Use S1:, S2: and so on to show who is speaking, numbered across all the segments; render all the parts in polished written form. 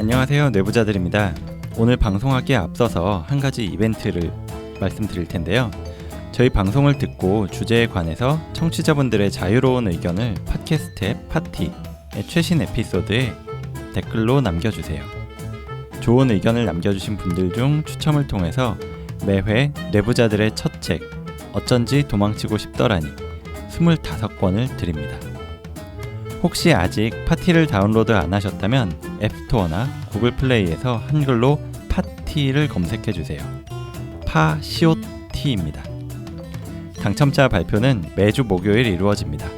S1: 안녕하세요, 내부자들입니다. 오늘 방송하기에 앞서서 한 가지 이벤트를 말씀드릴 텐데요. 저희 방송을 듣고 주제에 관해서 청취자분들의 자유로운 의견을 팟캐스트 앱 파티의 최신 에피소드에 댓글로 남겨주세요. 좋은 의견을 남겨주신 분들 중 추첨을 통해서 매회 내부자들의 첫 책 어쩐지 도망치고 싶더라니 25권을 드립니다. 혹시 아직 파티를 다운로드 안 하셨다면 앱스토어나 구글 플레이에서 한글로 파티를 검색해주세요. 파시오티입니다. 당첨자 발표는 매주 목요일 이루어집니다.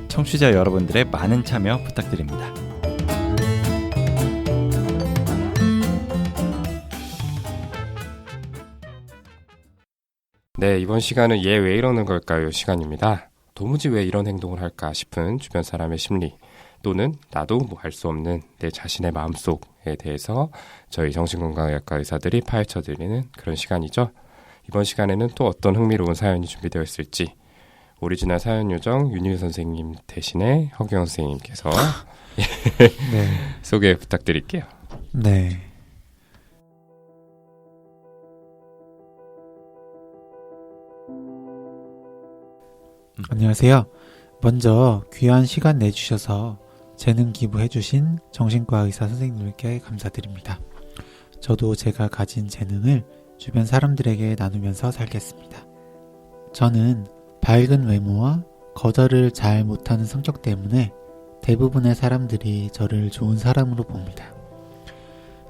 S1: 청취자 여러분들의 많은 참여 부탁드립니다.
S2: 네, 이번 시간은 얘 왜 이러는 걸까요? 시간입니다. 도무지 왜 이런 행동을 할까 싶은 주변 사람의 심리 또는 나도 뭐 알 수 없는 내 자신의 마음속에 대해서 저희 정신건강의학과 의사들이 파헤쳐드리는 그런 시간이죠. 이번 시간에는 또 어떤 흥미로운 사연이 준비되어 있을지 오리지널 사연 요정 윤일 선생님 대신에 허경 선생님께서
S3: 네.
S2: 소개 부탁드릴게요.
S3: 네. 안녕하세요. 먼저 귀한 시간 내주셔서 재능 기부해주신 정신과 의사 선생님들께 감사드립니다. 저도 제가 가진 재능을 주변 사람들에게 나누면서 살겠습니다. 저는 밝은 외모와 거절을 잘 못하는 성격 때문에 대부분의 사람들이 저를 좋은 사람으로 봅니다.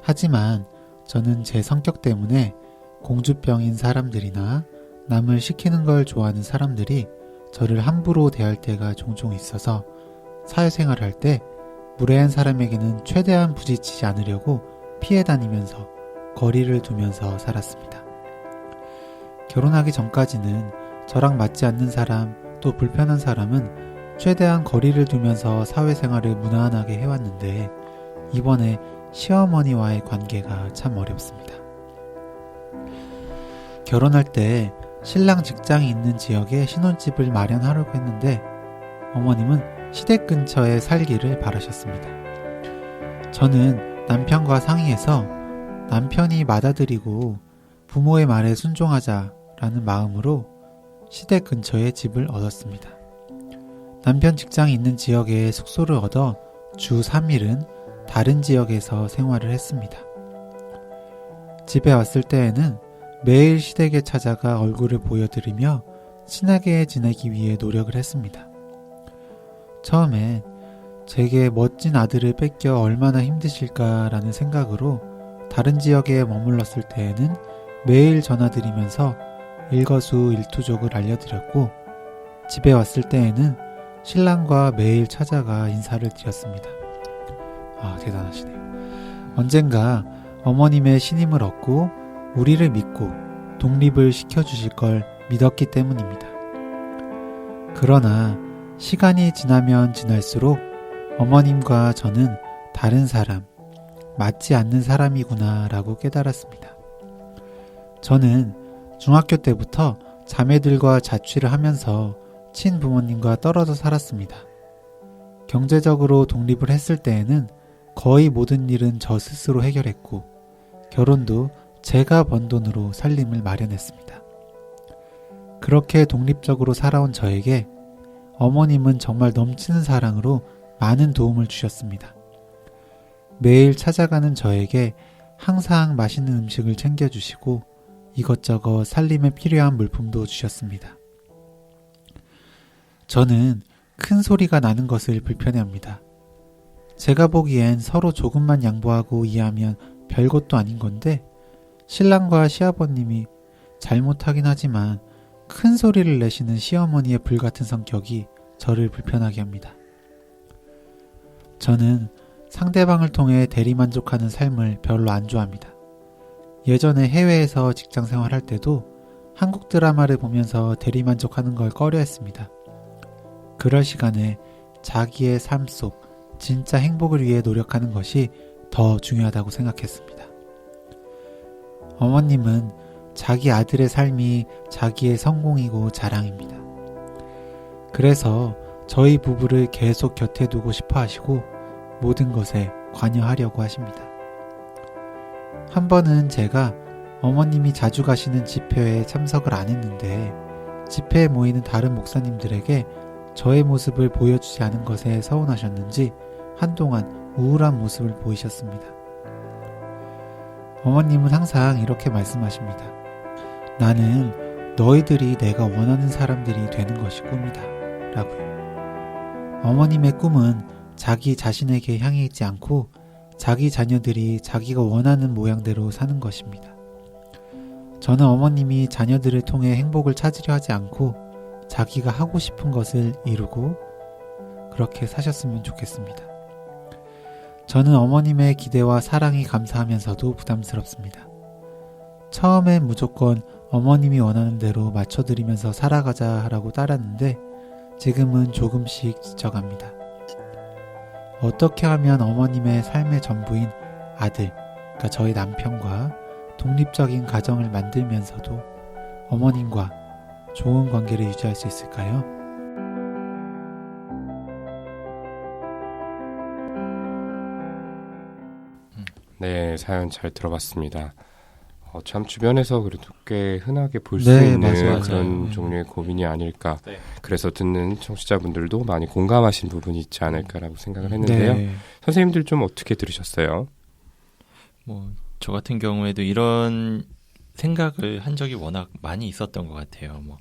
S3: 하지만 저는 제 성격 때문에 공주병인 사람들이나 남을 시키는 걸 좋아하는 사람들이 저를 함부로 대할 때가 종종 있어서 사회생활을 할 때 무례한 사람에게는 최대한 부딪히지 않으려고 피해 다니면서 거리를 두면서 살았습니다. 결혼하기 전까지는 저랑 맞지 않는 사람 또 불편한 사람은 최대한 거리를 두면서 사회생활을 무난하게 해왔는데 이번에 시어머니와의 관계가 참 어렵습니다. 결혼할 때 신랑 직장이 있는 지역에 신혼집을 마련하려고 했는데 어머님은 시댁 근처에 살기를 바라셨습니다. 저는 남편과 상의해서 남편이 맞아들이고 부모의 말에 순종하자라는 마음으로 시댁 근처에 집을 얻었습니다. 남편 직장이 있는 지역에 숙소를 얻어 주 3일은 다른 지역에서 생활을 했습니다. 집에 왔을 때에는 매일 시댁에 찾아가 얼굴을 보여드리며 친하게 지내기 위해 노력을 했습니다. 처음엔 제게 멋진 아들을 뺏겨 얼마나 힘드실까라는 생각으로 다른 지역에 머물렀을 때에는 매일 전화드리면서 일거수일투족을 알려드렸고 집에 왔을 때에는 신랑과 매일 찾아가 인사를 드렸습니다. 대단하시네요. 언젠가 어머님의 신임을 얻고 우리를 믿고 독립을 시켜주실 걸 믿었기 때문입니다. 그러나 시간이 지나면 지날수록 어머님과 저는 다른 사람, 맞지 않는 사람이구나 라고 깨달았습니다. 저는 중학교 때부터 자매들과 자취를 하면서 친부모님과 떨어져 살았습니다. 경제적으로 독립을 했을 때에는 거의 모든 일은 저 스스로 해결했고 결혼도 제가 번 돈으로 살림을 마련했습니다. 그렇게 독립적으로 살아온 저에게 어머님은 정말 넘치는 사랑으로 많은 도움을 주셨습니다. 매일 찾아가는 저에게 항상 맛있는 음식을 챙겨주시고 이것저것 살림에 필요한 물품도 주셨습니다. 저는 큰 소리가 나는 것을 불편해합니다. 제가 보기엔 서로 조금만 양보하고 이해하면 별것도 아닌 건데 신랑과 시아버님이 잘못하긴 하지만 큰 소리를 내시는 시어머니의 불같은 성격이 저를 불편하게 합니다. 저는 상대방을 통해 대리만족하는 삶을 별로 안 좋아합니다. 예전에 해외에서 직장생활 할 때도 한국 드라마를 보면서 대리만족하는 걸 꺼려했습니다. 그럴 시간에 자기의 삶 속 진짜 행복을 위해 노력하는 것이 더 중요하다고 생각했습니다. 어머님은 자기 아들의 삶이 자기의 성공이고 자랑입니다. 그래서 저희 부부를 계속 곁에 두고 싶어 하시고 모든 것에 관여하려고 하십니다. 한 번은 제가 어머님이 자주 가시는 집회에 참석을 안 했는데 집회에 모이는 다른 목사님들에게 저의 모습을 보여주지 않은 것에 서운하셨는지 한동안 우울한 모습을 보이셨습니다. 어머님은 항상 이렇게 말씀하십니다. 나는 너희들이 내가 원하는 사람들이 되는 것이 꿈이다 라고요. 어머님의 꿈은 자기 자신에게 향해 있지 않고 자기 자녀들이 자기가 원하는 모양대로 사는 것입니다. 저는 어머님이 자녀들을 통해 행복을 찾으려 하지 않고 자기가 하고 싶은 것을 이루고 그렇게 사셨으면 좋겠습니다. 저는 어머님의 기대와 사랑이 감사하면서도 부담스럽습니다. 처음엔 무조건 어머님이 원하는 대로 맞춰드리면서 살아가자 하라고 따랐는데 지금은 조금씩 지쳐갑니다. 어떻게 하면 어머님의 삶의 전부인 아들, 그러니까 저희 남편과 독립적인 가정을 만들면서도 어머님과 좋은 관계를 유지할 수 있을까요?
S2: 네, 사연 잘 들어봤습니다. 참 주변에서 그래도 꽤 흔하게 볼 수
S3: 네,
S2: 있는
S3: 맞아요.
S2: 그런 종류의 고민이 아닐까.
S1: 네.
S2: 그래서 듣는 청취자분들도 많이 공감하신 부분이 있지 않을까라고 생각을 했는데요.
S3: 네.
S2: 선생님들 좀 어떻게 들으셨어요?
S1: 뭐 저 같은 경우에도 이런 생각을 한 적이 워낙 많이 있었던 것 같아요. 뭐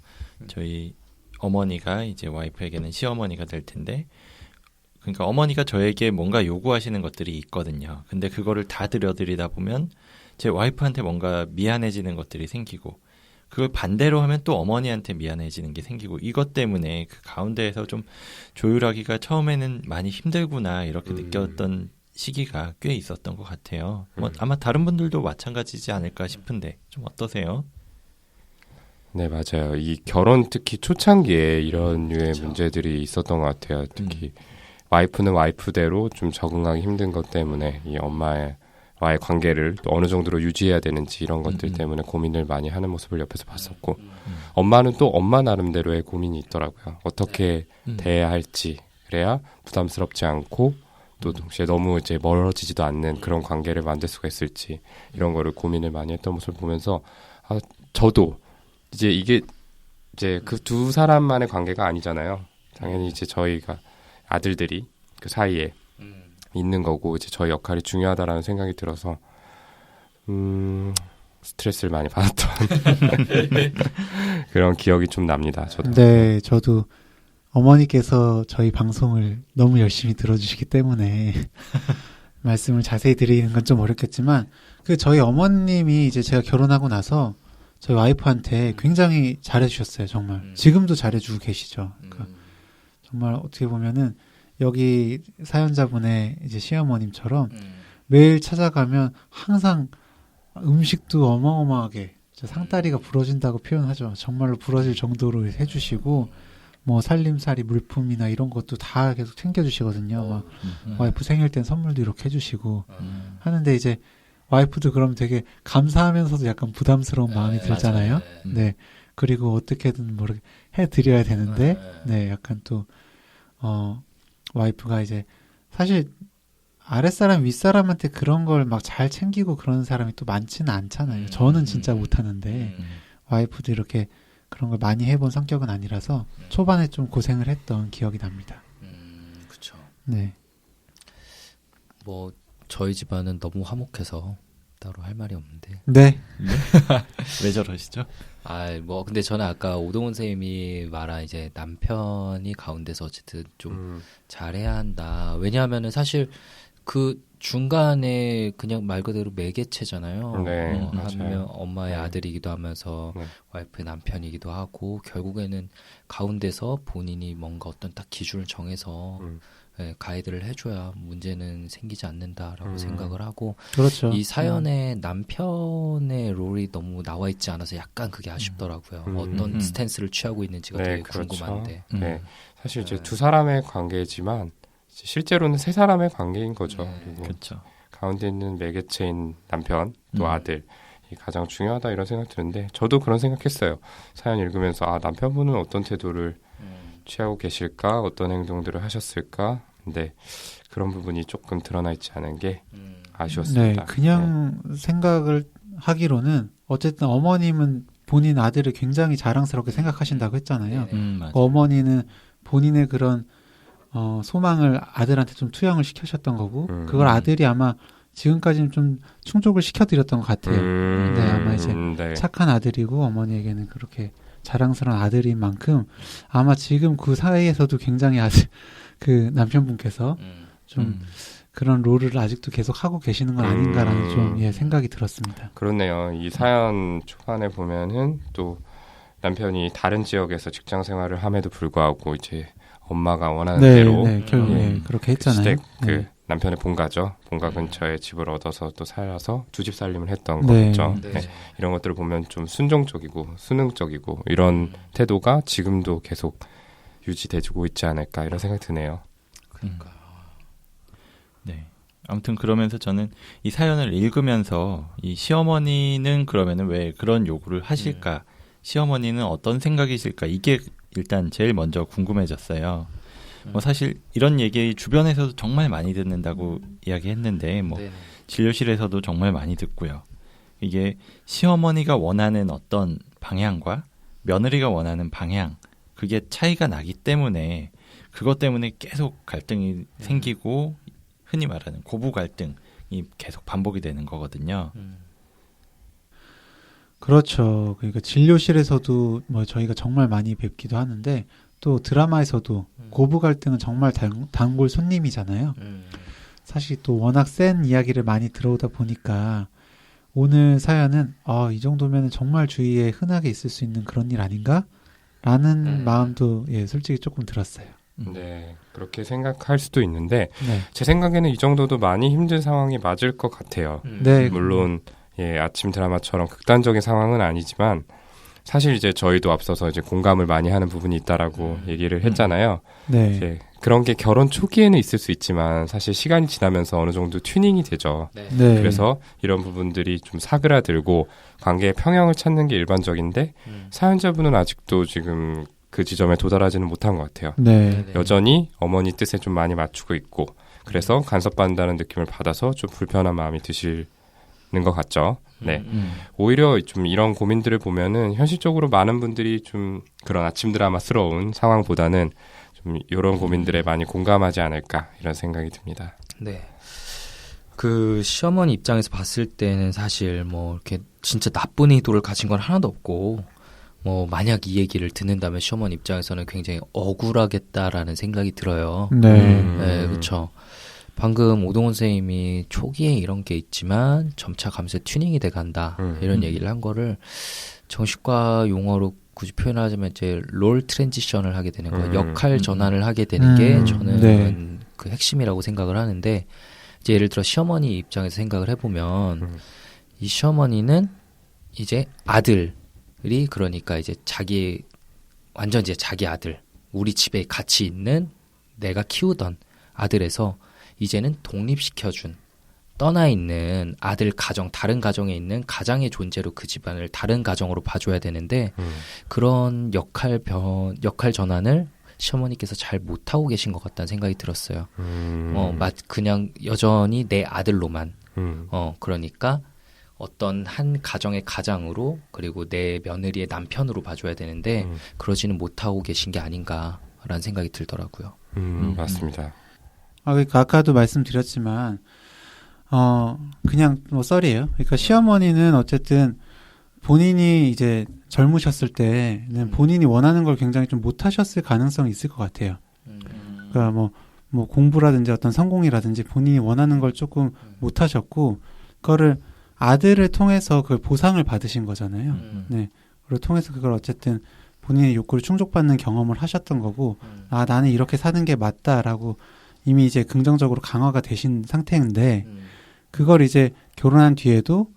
S1: 저희 어머니가 이제 와이프에게는 시어머니가 될 텐데, 그러니까 어머니가 저에게 뭔가 요구하시는 것들이 있거든요. 근데 그거를 다 들여드리다 보면 제 와이프한테 뭔가 미안해지는 것들이 생기고, 그걸 반대로 하면 또 어머니한테 미안해지는 게 생기고, 이것 때문에 그 가운데에서 좀 조율하기가 처음에는 많이 힘들구나 이렇게 느꼈던 시기가 꽤 있었던 것 같아요. 뭐 아마 다른 분들도 마찬가지지 않을까 싶은데 좀 어떠세요?
S2: 네, 맞아요. 이 결혼 특히 초창기에 이런 류의
S1: 그쵸.
S2: 문제들이 있었던 것 같아요. 특히 와이프는 와이프대로 좀 적응하기 힘든 것 때문에 이 엄마와의 관계를 또 어느 정도로 유지해야 되는지 이런 것들 때문에 고민을 많이 하는 모습을 옆에서 봤었고, 엄마는 또 엄마 나름대로의 고민이 있더라고요. 어떻게 대해야 할지, 그래야 부담스럽지 않고 또 동시에 너무 이제 멀어지지도 않는 그런 관계를 만들 수가 있을지, 이런 거를 고민을 많이 했던 모습을 보면서 저도 이제 이게 이제 그 두 사람만의 관계가 아니잖아요. 당연히 이제 저희가 아들들이 그 사이에 있는 거고, 이제 저희 역할이 중요하다라는 생각이 들어서 스트레스를 많이 받았던 그런 기억이 좀 납니다. 저도.
S3: 네, 저도 어머니께서 저희 방송을 너무 열심히 들어주시기 때문에 말씀을 자세히 드리는 건 좀 어렵겠지만, 그 저희 어머님이 이제 제가 결혼하고 나서 저희 와이프한테 굉장히 잘해주셨어요. 정말 지금도 잘해주고 계시죠. 그러니까 정말 어떻게 보면은 여기 사연자분의 이제 시어머님처럼 매일 찾아가면 항상 음식도 어마어마하게 상다리가 부러진다고 표현하죠. 정말로 부러질 정도로 해주시고, 뭐 살림살이 물품이나 이런 것도 다 계속 챙겨주시거든요. 막 와이프 생일 땐 선물도 이렇게 해주시고 하는데, 이제 와이프도 그럼 되게 감사하면서도 약간 부담스러운 마음이 들잖아요. 네. 그리고 어떻게든 뭐 이렇게 해드려야 되는데, 네, 약간 또 와이프가 이제 사실 아랫사람 윗사람한테 그런 걸 막 잘 챙기고 그런 사람이 또 많지는 않잖아요. 저는 진짜 못하는데 와이프도 이렇게 그런 걸 많이 해본 성격은 아니라서 초반에 좀 고생을 했던 기억이 납니다.
S4: 그렇죠.
S3: 네.
S4: 뭐 저희 집안은 너무 화목해서 따로 할 말이 없는데.
S3: 네.
S1: 왜 저러시죠?
S4: 뭐 근데 저는 아까 오동훈 선생님이 말한 이제 남편이 가운데서 어쨌든 좀 잘해야 한다. 왜냐하면은 사실 그 중간에 그냥 말 그대로 매개체잖아요.
S2: 네,
S4: 하면 엄마의
S2: 네.
S4: 아들이기도 하면서
S2: 네.
S4: 와이프의 남편이기도 하고, 결국에는 가운데서 본인이 뭔가 어떤 딱 기준을 정해서 가이드를 해줘야 문제는 생기지 않는다라고 생각을 하고,
S3: 그렇죠.
S4: 이 사연에 남편의 롤이 너무 나와 있지 않아서 약간 그게 아쉽더라고요. 어떤 스탠스를 취하고 있는지가
S2: 네,
S4: 되게
S2: 그렇죠.
S4: 궁금한데.
S2: 네. 사실 이제 두 사람의 관계지만 실제로는 세 사람의 관계인 거죠. 그리고
S1: 그렇죠.
S2: 가운데 있는 매개체인 남편 또 아들, 이 가장 중요하다 이런 생각 드는데, 저도 그런 생각했어요. 사연 읽으면서 남편분은 어떤 태도를 취하고 계실까, 어떤 행동들을 하셨을까. 근데 그런 부분이 조금 드러나 있지 않은 게
S4: 음.
S3: 네,
S2: 아쉬웠습니다.
S3: 그냥 생각을 하기로는 어쨌든 어머님은 본인 아들을 굉장히 자랑스럽게 생각하신다고 했잖아요.
S4: 네네.
S1: 맞아요.
S3: 어머니는 본인의 그런 소망을 아들한테 좀 투영을 시켜셨던 거고 그걸 아들이 아마 지금까지는 좀 충족을 시켜드렸던 것 같아요. 네, 아마 이제
S2: 네.
S3: 착한 아들이고 어머니에게는 그렇게 자랑스러운 아들인 만큼 아마 지금 그 사이에서도 굉장히 그 남편분께서 좀 그런 롤을 아직도 계속 하고 계시는 건 아닌가라는 좀 생각이 들었습니다.
S2: 그렇네요. 이 사연 초반에 보면은 또 남편이 다른 지역에서 직장 생활을 함에도 불구하고 이제 엄마가 원하는 대로
S3: 결국 그렇게 했잖아요.
S2: 시댁 그
S3: 네.
S2: 남편의 본가죠. 본가 근처에 집을 얻어서 또 살아서 두 집 살림을 했던
S3: 네.
S2: 거죠.
S4: 네.
S2: 네. 이런 것들을 보면 좀 순종적이고 수능적이고 이런 태도가 지금도 계속 유지되고 있지 않을까 이런 생각이 드네요.
S4: 그러니까.
S1: 네. 아무튼 그러면서 저는 이 사연을 읽으면서 이 시어머니는 그러면은 왜 그런 요구를 하실까? 시어머니는 어떤 생각이실까? 이게 일단 제일 먼저 궁금해졌어요. 뭐 사실 이런 얘기 주변에서도 정말 많이 듣는다고 이야기했는데 뭐
S4: 네네.
S1: 진료실에서도 정말 많이 듣고요. 이게 시어머니가 원하는 어떤 방향과 며느리가 원하는 방향 그게 차이가 나기 때문에 그것 때문에 계속 갈등이 생기고 흔히 말하는 고부 갈등이 계속 반복이 되는 거거든요.
S3: 그렇죠. 그러니까 진료실에서도 뭐 저희가 정말 많이 뵙기도 하는데 또 드라마에서도 고부 갈등은 정말 단골 손님이잖아요. 사실 또 워낙 센 이야기를 많이 들어오다 보니까 오늘 사연은 이 정도면 정말 주위에 흔하게 있을 수 있는 그런 일 아닌가? 라는 마음도 솔직히 조금 들었어요.
S2: 네, 그렇게 생각할 수도 있는데
S3: 네.
S2: 제 생각에는 이 정도도 많이 힘든 상황이 맞을 것 같아요.
S3: 네.
S2: 물론 아침 드라마처럼 극단적인 상황은 아니지만 사실 이제 저희도 앞서서 이제 공감을 많이 하는 부분이 있다라고 얘기를 했잖아요.
S3: 네.
S2: 이제 그런 게 결혼 초기에는 있을 수 있지만 사실 시간이 지나면서 어느 정도 튜닝이 되죠.
S4: 네.
S3: 네.
S2: 그래서 이런 부분들이 좀 사그라들고 관계의 평형을 찾는 게 일반적인데 사연자분은 아직도 지금 그 지점에 도달하지는 못한 것 같아요.
S3: 네.
S2: 여전히 어머니 뜻에 좀 많이 맞추고 있고 그래서 간섭받는다는 느낌을 받아서 좀 불편한 마음이 드시는 것 같죠. 네. 오히려 좀 이런 고민들을 보면은 현실적으로 많은 분들이 좀 그런 아침 드라마스러운 상황보다는 좀 이런 고민들에 많이 공감하지 않을까 이런 생각이 듭니다.
S4: 네. 그 시어머니 입장에서 봤을 때는 사실 뭐 이렇게 진짜 나쁜 의도를 가진 건 하나도 없고 뭐 만약 이 얘기를 듣는다면 시어머니 입장에서는 굉장히 억울하겠다라는 생각이 들어요.
S3: 네.
S4: 네, 그렇죠. 방금 오동훈 선생님이 초기에 이런 게 있지만 점차 가면서 튜닝이 돼 간다 이런 얘기를 한 거를 정신과 용어로 굳이 표현하자면 이제 롤 트랜지션을 하게 되는 거예요. 역할 전환을 하게 되는 게 저는
S3: 네.
S4: 그 핵심이라고 생각을 하는데 이제 예를 들어 시어머니 입장에서 생각을 해보면 이 시어머니는 이제 아들이 그러니까 이제 완전 이제 자기 아들 우리 집에 같이 있는 내가 키우던 아들에서 이제는 독립시켜준 떠나 있는 아들 가정 다른 가정에 있는 가장의 존재로 그 집안을 다른 가정으로 봐줘야 되는데 그런 역할 전환을 시어머니께서 잘 못하고 계신 것 같다는 생각이 들었어요. 그냥 여전히 내 아들로만 그러니까 어떤 한 가정의 가장으로 그리고 내 며느리의 남편으로 봐줘야 되는데 그러지는 못하고 계신 게 아닌가라는 생각이 들더라고요.
S2: 맞습니다.
S3: 그러니까 아까도 말씀드렸지만 그냥 뭐 썰이에요. 그러니까 시어머니는 어쨌든 본인이 이제 젊으셨을 때는 본인이 원하는 걸 굉장히 좀 못하셨을 가능성이 있을 것 같아요. 그러니까 뭐 공부라든지 어떤 성공이라든지 본인이 원하는 걸 조금 못하셨고 그거를 아들을 통해서 그걸 보상을 받으신 거잖아요. 네. 그걸 통해서 그걸 어쨌든 본인의 욕구를 충족받는 경험을 하셨던 거고 나는 이렇게 사는 게 맞다라고 이미 이제 긍정적으로 강화가 되신 상태인데 그걸 이제 결혼한 뒤에도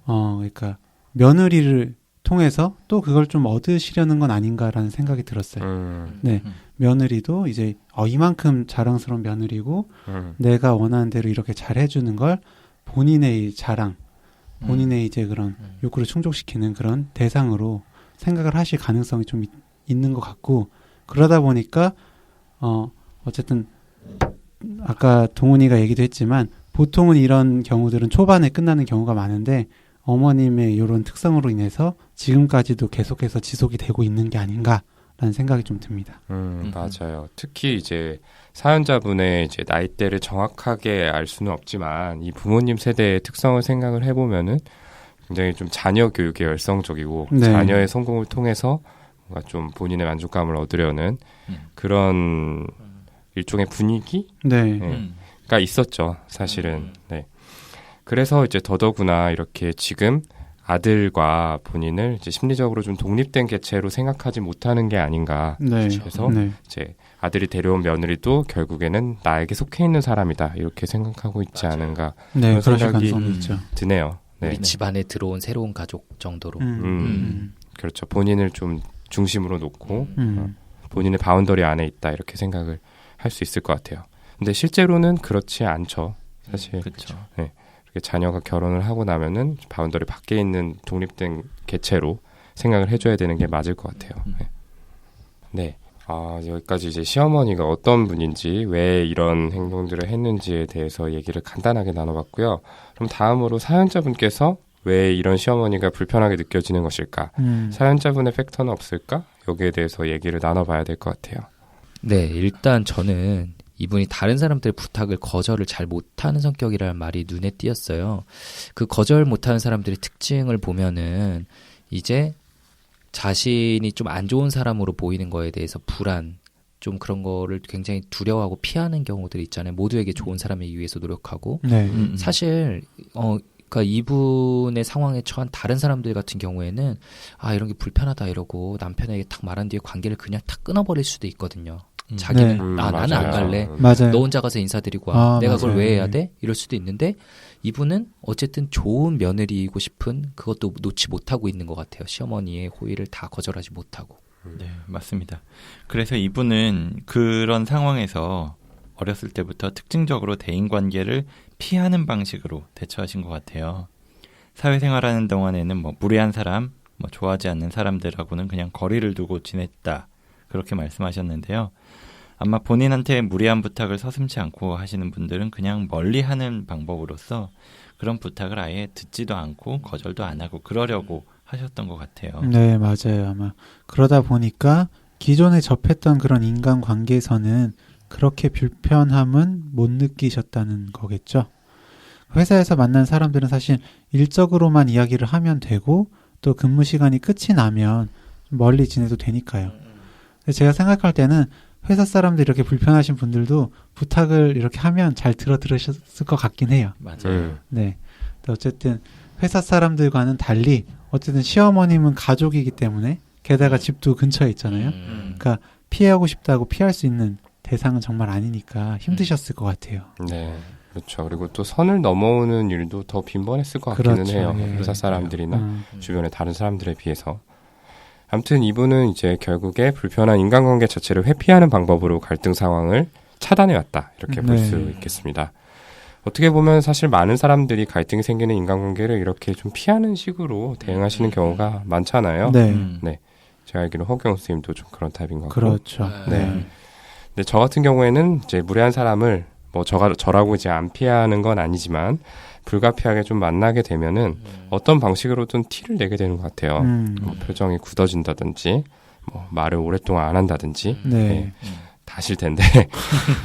S3: 그러니까 며느리를 통해서 또 그걸 좀 얻으시려는 건 아닌가라는 생각이 들었어요. 네, 며느리도 이제 이만큼 자랑스러운 며느리고 내가 원하는 대로 이렇게 잘 해주는 걸 본인의 자랑, 본인의 이제 그런 욕구를 충족시키는 그런 대상으로 생각을 하실 가능성이 좀 있는 것 같고 그러다 보니까 어쨌든 아까 동훈이가 얘기도 했지만 보통은 이런 경우들은 초반에 끝나는 경우가 많은데 어머님의 이런 특성으로 인해서 지금까지도 계속해서 지속이 되고 있는 게 아닌가라는 생각이 좀 듭니다.
S2: 맞아요. 특히 이제 사연자분의 이제 나이대를 정확하게 알 수는 없지만 이 부모님 세대의 특성을 생각을 해보면은 굉장히 좀 자녀 교육에 열성적이고
S3: 네.
S2: 자녀의 성공을 통해서 뭔가 좀 본인의 만족감을 얻으려는 그런 일종의 분위기?
S3: 네.
S2: 가 있었죠, 사실은. 네. 그래서 이제 더더구나 이렇게 지금 아들과 본인을 이제 심리적으로 좀 독립된 개체로 생각하지 못하는 게 아닌가.
S3: 네.
S2: 그래서
S3: 네.
S2: 이제 아들이 데려온 며느리도 결국에는 나에게 속해 있는 사람이다 이렇게 생각하고 있지
S4: 맞아요.
S2: 않은가
S3: 네,
S2: 그런
S3: 그러실
S2: 생각이
S3: 가능성이 있죠.
S2: 드네요. 네.
S4: 우리 집안에 들어온 새로운 가족 정도로.
S2: 그렇죠. 본인을 좀 중심으로 놓고
S3: 음.
S2: 본인의 바운더리 안에 있다 이렇게 생각을 할 수 있을 것 같아요. 근데 실제로는 그렇지 않죠. 사실
S1: 그렇죠.
S2: 네. 이렇게 자녀가 결혼을 하고 나면은 바운더리 밖에 있는 독립된 개체로 생각을 해줘야 되는 게 맞을 것 같아요. 네. 네. 여기까지 이제 시어머니가 어떤 분인지 왜 이런 행동들을 했는지에 대해서 얘기를 간단하게 나눠봤고요. 그럼 다음으로 사연자분께서 왜 이런 시어머니가 불편하게 느껴지는 것일까? 사연자분의 팩터는 없을까? 여기에 대해서 얘기를 나눠봐야 될 것 같아요.
S4: 네, 일단 저는 이분이 다른 사람들의 부탁을 거절을 잘 못하는 성격이라는 말이 눈에 띄었어요. 그 거절 못하는 사람들의 특징을 보면은 이제 자신이 좀 안 좋은 사람으로 보이는 거에 대해서 불안, 좀 그런 거를 굉장히 두려워하고 피하는 경우들이 있잖아요. 모두에게 좋은 사람이기 위해서 노력하고.
S3: 네.
S4: 사실 그러니까 이분의 상황에 처한 다른 사람들 같은 경우에는 이런 게 불편하다 이러고 남편에게 탁 말한 뒤에 관계를 그냥 탁 끊어버릴 수도 있거든요. 자기는
S3: 네.
S4: 나는 안 갈래.
S3: 맞아요.
S4: 너 혼자 가서 인사드리고 와. 내가 그걸
S3: 맞아요.
S4: 왜 해야 돼? 이럴 수도 있는데 이분은 어쨌든 좋은 며느리이고 싶은 그것도 놓지 못하고 있는 것 같아요. 시어머니의 호의를 다 거절하지 못하고.
S1: 네, 맞습니다. 그래서 이분은 그런 상황에서 어렸을 때부터 특징적으로 대인관계를 피하는 방식으로 대처하신 것 같아요. 사회생활하는 동안에는 뭐 무례한 사람, 뭐 좋아하지 않는 사람들하고는 그냥 거리를 두고 지냈다. 그렇게 말씀하셨는데요. 아마 본인한테 무리한 부탁을 서슴지 않고 하시는 분들은 그냥 멀리하는 방법으로서 그런 부탁을 아예 듣지도 않고 거절도 안 하고 그러려고 하셨던 것 같아요.
S3: 네, 맞아요. 아마 그러다 보니까 기존에 접했던 그런 인간관계에서는 그렇게 불편함은 못 느끼셨다는 거겠죠. 회사에서 만난 사람들은 사실 일적으로만 이야기를 하면 되고 또 근무 시간이 끝이 나면 멀리 지내도 되니까요. 제가 생각할 때는 회사 사람들 이렇게 불편하신 분들도 부탁을 이렇게 하면 잘 들으셨을 것 같긴 해요.
S1: 맞아요.
S3: 네. 어쨌든 회사 사람들과는 달리 어쨌든 시어머님은 가족이기 때문에 게다가 집도 근처에 있잖아요. 그러니까 피하고 싶다고 피할 수 있는 대상은 정말 아니니까 힘드셨을 것 같아요.
S2: 네. 그렇죠. 그리고 또 선을 넘어오는 일도 더 빈번했을 것
S3: 그렇죠.
S2: 같기는 해요.
S3: 예.
S2: 회사 사람들이나 주변의 다른 사람들에 비해서. 아무튼 이분은 이제 결국에 불편한 인간관계 자체를 회피하는 방법으로 갈등 상황을 차단해왔다. 이렇게 볼 수 있겠습니다. 어떻게 보면 사실 많은 사람들이 갈등이 생기는 인간관계를 이렇게 좀 피하는 식으로 대응하시는 경우가 많잖아요.
S3: 네.
S2: 제가 알기로 허경 선생님도 좀 그런 타입인 것 같고.
S3: 그렇죠.
S2: 네. 근데 저 같은 경우에는 이제 무례한 사람을 뭐 저라고 이제 안 피하는 건 아니지만 불가피하게 좀 만나게 되면은 어떤 방식으로든 티를 내게 되는 것 같아요. 뭐 표정이 굳어진다든지, 뭐 말을 오랫동안 안 한다든지.
S3: 네.
S2: 다 싫텐데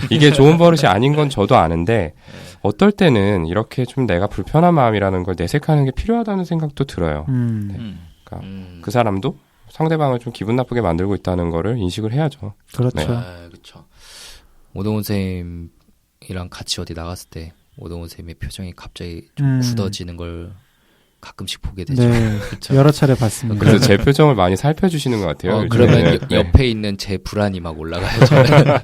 S2: 이게 좋은 버릇이 아닌 건 저도 아는데 어떨 때는 이렇게 좀 내가 불편한 마음이라는 걸 내색하는 게 필요하다는 생각도 들어요. 그러니까 그 사람도 상대방을 좀 기분 나쁘게 만들고 있다는 거를 인식을 해야죠.
S3: 그렇죠.
S2: 네.
S4: 그렇죠. 오동훈 쌤이랑 같이 어디 나갔을 때 오동훈 쌤의 표정이 갑자기 좀 굳어지는 걸 가끔씩 보게 되죠.
S3: 네, 여러 차례 봤습니다.
S2: 그래서 제 표정을 많이 살펴주시는 것 같아요.
S4: 그러면
S2: 네.
S4: 옆에 있는 제 불안이 막 올라가요. 저는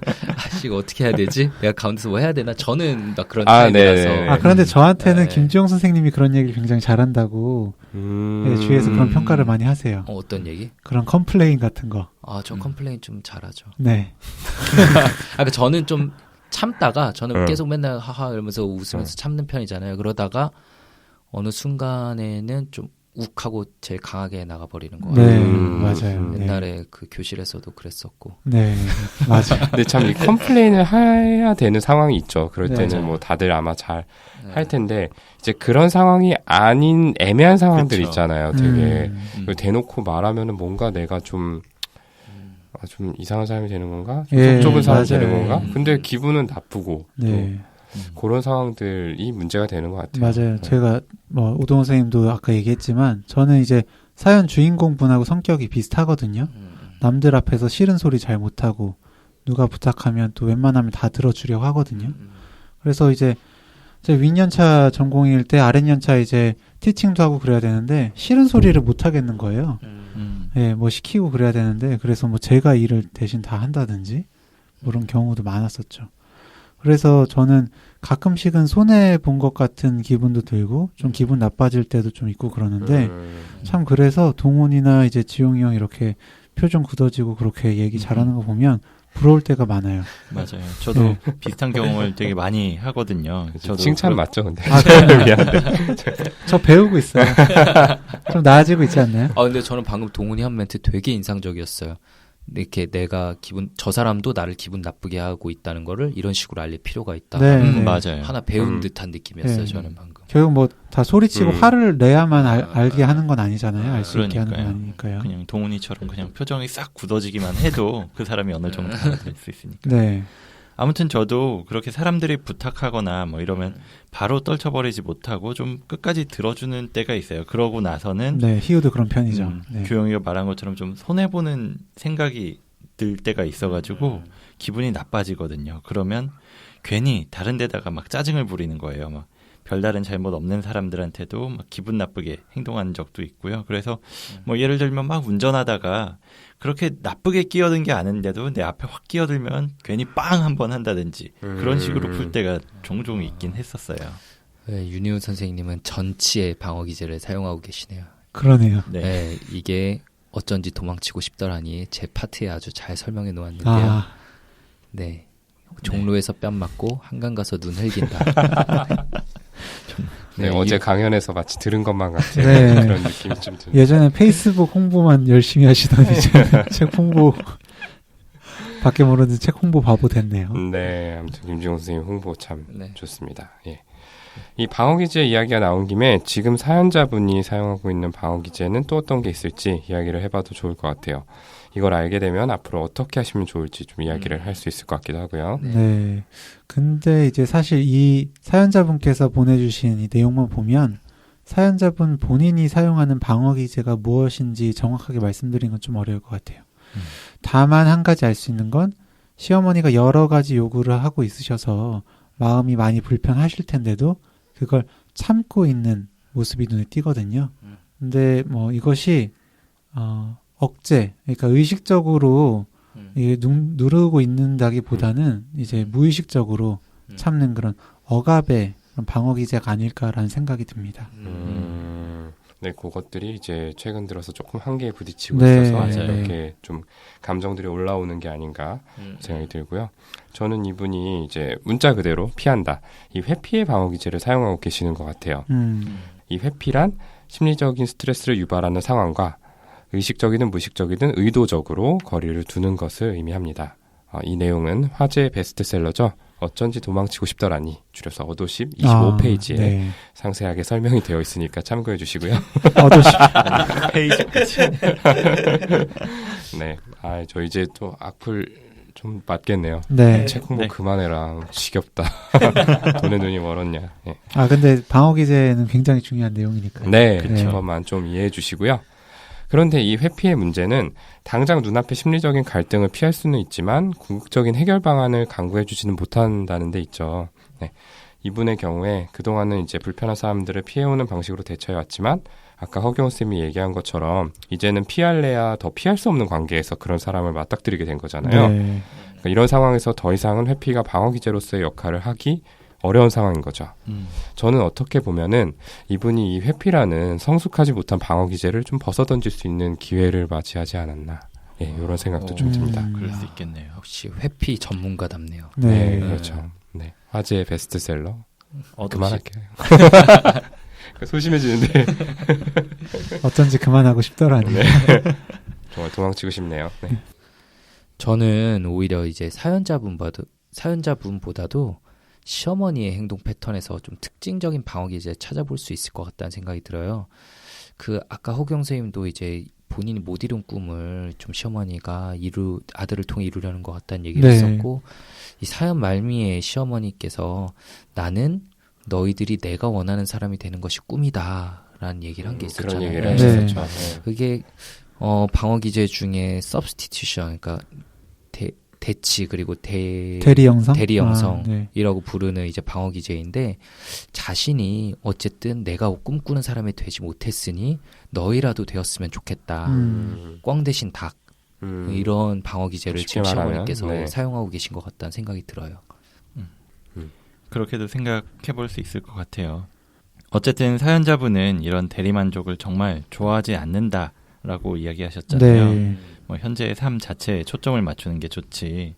S4: 이거 어떻게 해야 되지? 내가 가운데서 뭐 해야 되나? 저는 막 그런 타입이라서.
S2: 네네.
S3: 그런데 저한테는
S4: 네.
S3: 김주영 선생님이 그런 얘기를 굉장히 잘한다고 네, 주위에서 그런 평가를 많이 하세요.
S4: 어떤 얘기?
S3: 그런 컴플레인 같은 거.
S4: 저 컴플레인 좀 잘하죠.
S3: 네.
S4: 그러니까 저는 좀 참다가 저는 계속 맨날 하하 이러면서 웃으면서 참는 편이잖아요. 그러다가 어느 순간에는 좀 욱하고 제일 강하게 나가버리는 거
S3: 네,
S4: 같아요.
S3: 맞아요. 네.
S4: 옛날에 그 교실에서도 그랬었고.
S3: 네, 맞아요.
S2: 근데 참 이 컴플레인을 해야 되는 상황이 있죠. 그럴
S3: 네.
S2: 때는
S1: 맞아요.
S2: 뭐 다들 아마 잘 할
S4: 네.
S2: 텐데 이제 그런 상황이 아닌 애매한 상황들
S1: 그쵸.
S2: 있잖아요. 되게
S4: 음.
S2: 그걸 대놓고 말하면은 뭔가 내가 좀 좀 이상한 사람이 되는 건가? 좀
S3: 예,
S2: 속 좁은 사람이
S3: 맞아요.
S2: 되는 건가?
S4: 음.
S2: 근데 기분은 나쁘고
S3: 네,
S2: 또 그런 상황들이 문제가 되는 것 같아요.
S3: 맞아요.
S2: 네.
S3: 제가 뭐 오동훈 선생님도 아까 얘기했지만 저는 이제 사연 주인공 분하고 성격이 비슷하거든요. 남들 앞에서 싫은 소리 잘 못하고 누가 부탁하면 또 웬만하면 다 들어주려고 하거든요. 그래서 이제 제 윗연차 전공일 때 아랫연차 이제 티칭도 하고 그래야 되는데 싫은 소리를 못 하겠는 거예요. 예, 뭐 시키고 그래야 되는데 그래서 뭐 제가 일을 대신 다 한다든지 뭐 그런 경우도 많았었죠. 그래서 저는 가끔씩은 손해 본 것 같은 기분도 들고 좀 기분 나빠질 때도 좀 있고 그러는데 참 그래서 동훈이나 이제 지용이 형 이렇게 표정 굳어지고 그렇게 얘기 잘하는 거 보면 부러울 때가 많아요.
S1: 맞아요. 저도 비슷한 경험을 되게 많이 하거든요. 저도
S2: 칭찬 맞죠, 근데?
S3: 아, 그럼요.
S2: 미안한데.
S3: 저 배우고 있어요. 좀 나아지고 있지 않나요?
S4: 아 근데 저는 방금 동훈이 한 멘트 되게 인상적이었어요. 이렇게 내가 저 사람도 나를 기분 나쁘게 하고 있다는 거를 이런 식으로 알릴 필요가 있다.
S3: 네, 네.
S1: 맞아요.
S4: 하나 배운
S2: 음.
S4: 듯한 느낌이었어요.
S3: 네.
S4: 저는 방금.
S3: 결국 뭐 다 소리치고 화를 내야만 알게 하는 건 아니잖아요. 알 수 있게 하는 건
S1: 그러니까요.
S3: 아니니까요.
S1: 그냥 동훈이처럼 그냥 표정이 싹 굳어지기만 해도 그 사람이 어느 정도 될 수 있으니까.
S3: 네.
S1: 아무튼 저도 그렇게 사람들이 부탁하거나 뭐 이러면 바로 떨쳐버리지 못하고 좀 끝까지 들어주는 때가 있어요. 그러고 나서는
S3: 네, 희우도 그런 편이죠. 네.
S1: 교영이가 말한 것처럼 좀 손해보는 생각이 들 때가 있어가지고 기분이 나빠지거든요. 그러면 괜히 다른 데다가 막 짜증을 부리는 거예요. 막 별다른 잘못 없는 사람들한테도 막 기분 나쁘게 행동한 적도 있고요. 그래서 뭐 예를 들면 막 운전하다가 그렇게 나쁘게 끼어든 게 아닌데도 내 앞에 확 끼어들면 괜히 빵 한번 한다든지 그런 식으로 풀 때가 종종 있긴 했었어요.
S4: 네, 윤희훈 선생님은 전치의 방어 기제를 사용하고 계시네요.
S3: 그러네요.
S1: 네.
S4: 네, 이게 어쩐지 도망치고 싶더라니 제 파트에 아주 잘 설명해 놓았는데요.
S3: 아,
S4: 네, 종로에서 뺨 맞고 한강 가서 눈 흘긴다.
S2: 네, 어제 강연에서 마치 들은 것만 같은
S3: 네.
S2: 그런 느낌이 좀 드는.
S3: 예전에 페이스북 홍보만 열심히 하시더니 이제 책 홍보 밖에 모르는 책 홍보 바보 됐네요.
S2: 네, 아무튼 김지용 선생님 홍보 참
S4: 네.
S2: 좋습니다. 예. 이 방어 기제 이야기가 나온 김에 지금 사연자분이 사용하고 있는 방어 기제는 또 어떤 게 있을지 이야기를 해봐도 좋을 것 같아요. 이걸 알게 되면 앞으로 어떻게 하시면 좋을지 좀 이야기를 할 수 있을 것 같기도 하고요.
S3: 네. 근데 이제 사실 이 사연자분께서 보내주신 이 내용만 보면 사연자분 본인이 사용하는 방어 기제가 무엇인지 정확하게 말씀드리는 건 좀 어려울 것 같아요. 다만 한 가지 알 수 있는 건 시어머니가 여러 가지 요구를 하고 있으셔서 마음이 많이 불편하실 텐데도 그걸 참고 있는 모습이 눈에 띄거든요. 근데 뭐 이것이 억제, 그러니까 의식적으로 이게 누르고 있는다기보다는 이제 무의식적으로 참는 그런 억압의 그런 방어 기제가 아닐까라는 생각이 듭니다.
S2: 네, 그것들이 이제 최근 들어서 조금 한계에 부딪히고
S3: 네,
S2: 있어서
S1: 맞아요.
S2: 이렇게 좀 감정들이 올라오는 게 아닌가 생각이 들고요. 저는 이분이 이제 문자 그대로 피한다. 이 회피의 방어 기제를 사용하고 계시는 것 같아요. 이 회피란 심리적인 스트레스를 유발하는 상황과 의식적이든 무의식적이든 의도적으로 거리를 두는 것을 의미합니다. 이 내용은 화제의 베스트셀러죠. 어쩐지 도망치고 싶더라니 줄여서 어도십 25페이지에
S3: 네.
S2: 상세하게 설명이 되어 있으니까 참고해 주시고요.
S3: 어도시.
S1: 페이지까지.
S2: 네, 저 이제 또 악플 좀 맞겠네요.
S3: 네.
S2: 책 홍보
S1: 네.
S2: 그만해라. 지겹다. 돈의 눈이 멀었냐. 네,
S3: 아 근데 방어 기제는 굉장히 중요한 내용이니까요.
S2: 네,
S3: 그쵸.
S2: 그것만 좀 이해해 주시고요. 그런데 이 회피의 문제는 당장 눈앞의 심리적인 갈등을 피할 수는 있지만 궁극적인 해결 방안을 강구해 주지는 못한다는 데 있죠. 네. 이분의 경우에 그동안은 이제 불편한 사람들을 피해오는 방식으로 대처해왔지만 아까 허경호 쌤이 얘기한 것처럼 이제는 피할래야 더 피할 수 없는 관계에서 그런 사람을 맞닥뜨리게 된 거잖아요.
S3: 네.
S2: 그러니까 이런 상황에서 더 이상은 회피가 방어 기제로서의 역할을 하기 어려운 상황인 거죠. 저는 어떻게 보면은 이분이 이 회피라는 성숙하지 못한 방어 기제를 좀 벗어던질 수 있는 기회를 맞이하지 않았나. 예, 이런 생각도 좀 듭니다.
S1: 그럴 수 있겠네요.
S4: 역시 회피 전문가답네요.
S3: 네.
S2: 네, 그렇죠. 네, 화제의 베스트셀러.
S1: 어도시.
S2: 그만할게요. 소심해지는데
S3: 어쩐지 그만하고 싶더라니.
S2: 네. 정말 도망치고 싶네요. 네.
S4: 저는 오히려 이제 사연자분보다도 시어머니의 행동 패턴에서 좀 특징적인 방어 기제를 찾아볼 수 있을 것 같다는 생각이 들어요. 그 아까 허경 선생님도 이제 본인이 못 이룬 꿈을 좀 시어머니가 아들을 통해 이루려는 것 같다는 얘기를
S3: 네.
S4: 했었고, 이 사연 말미에 시어머니께서 나는 너희들이 내가 원하는 사람이 되는 것이 꿈이다라는 얘기를 한 게
S2: 그런
S4: 있었잖아요.
S2: 얘기를
S3: 네.
S2: 하셨죠. 네.
S4: 그게 방어 기제 중에 substitution, 그러니까 대치 그리고
S3: 대리 영성?
S4: 대리 영성.
S3: 네.
S4: 이라고 부르는 이제 방어 기제인데, 자신이 어쨌든 내가 꿈꾸는 사람이 되지 못했으니 너희라도 되었으면 좋겠다. 꽝 대신 닭. 이런 방어 기제를
S2: 쉽게
S4: 지금
S2: 말하면,
S4: 시어머니께서
S2: 네.
S4: 사용하고 계신 것 같다는 생각이 들어요.
S1: 그렇게도 생각해 볼 수 있을 것 같아요. 어쨌든 사연자분은 이런 대리만족을 정말 좋아하지 않는다라고 이야기하셨잖아요.
S3: 네.
S1: 뭐 현재의 삶 자체에 초점을 맞추는 게 좋지.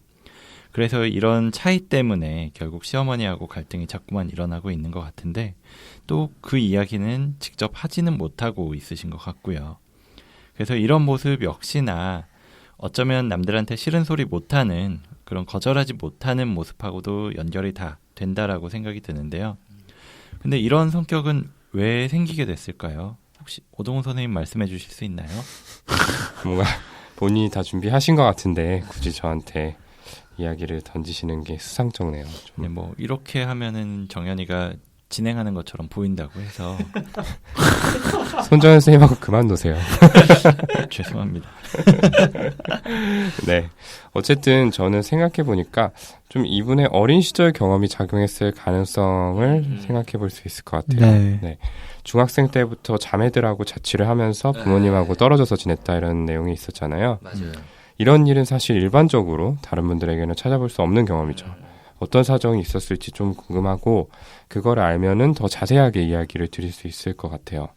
S1: 그래서 이런 차이 때문에 결국 시어머니하고 갈등이 자꾸만 일어나고 있는 것 같은데, 또 그 이야기는 직접 하지는 못하고 있으신 것 같고요. 그래서 이런 모습 역시나 어쩌면 남들한테 싫은 소리 못하는, 그런 거절하지 못하는 모습하고도 연결이 다 된다라고 생각이 드는데요. 근데 이런 성격은 왜 생기게 됐을까요? 혹시 오동훈 선생님 말씀해 주실 수 있나요?
S2: 뭔가 본인이 다 준비하신 것 같은데 굳이 저한테 이야기를 던지시는 게 수상쩍네요. 좀.
S1: 네, 뭐 이렇게 하면은 정연이가 진행하는 것처럼 보인다고 해서
S2: 손정현 선생님하고 그만 놓으세요.
S1: 죄송합니다.
S2: 네. 어쨌든 저는 생각해 보니까 좀 이분의 어린 시절 경험이 작용했을 가능성을 생각해 볼 수 있을 것 같아요.
S3: 네.
S2: 중학생 때부터 자매들하고 자취를 하면서 부모님하고 떨어져서 지냈다 이런 내용이 있었잖아요.
S4: 맞아요.
S2: 이런 일은 사실 일반적으로 다른 분들에게는 찾아볼 수 없는 경험이죠. 어떤 사정이 있었을지 좀 궁금하고 그걸 알면은 더 자세하게 이야기를 드릴 수 있을 것 같아요.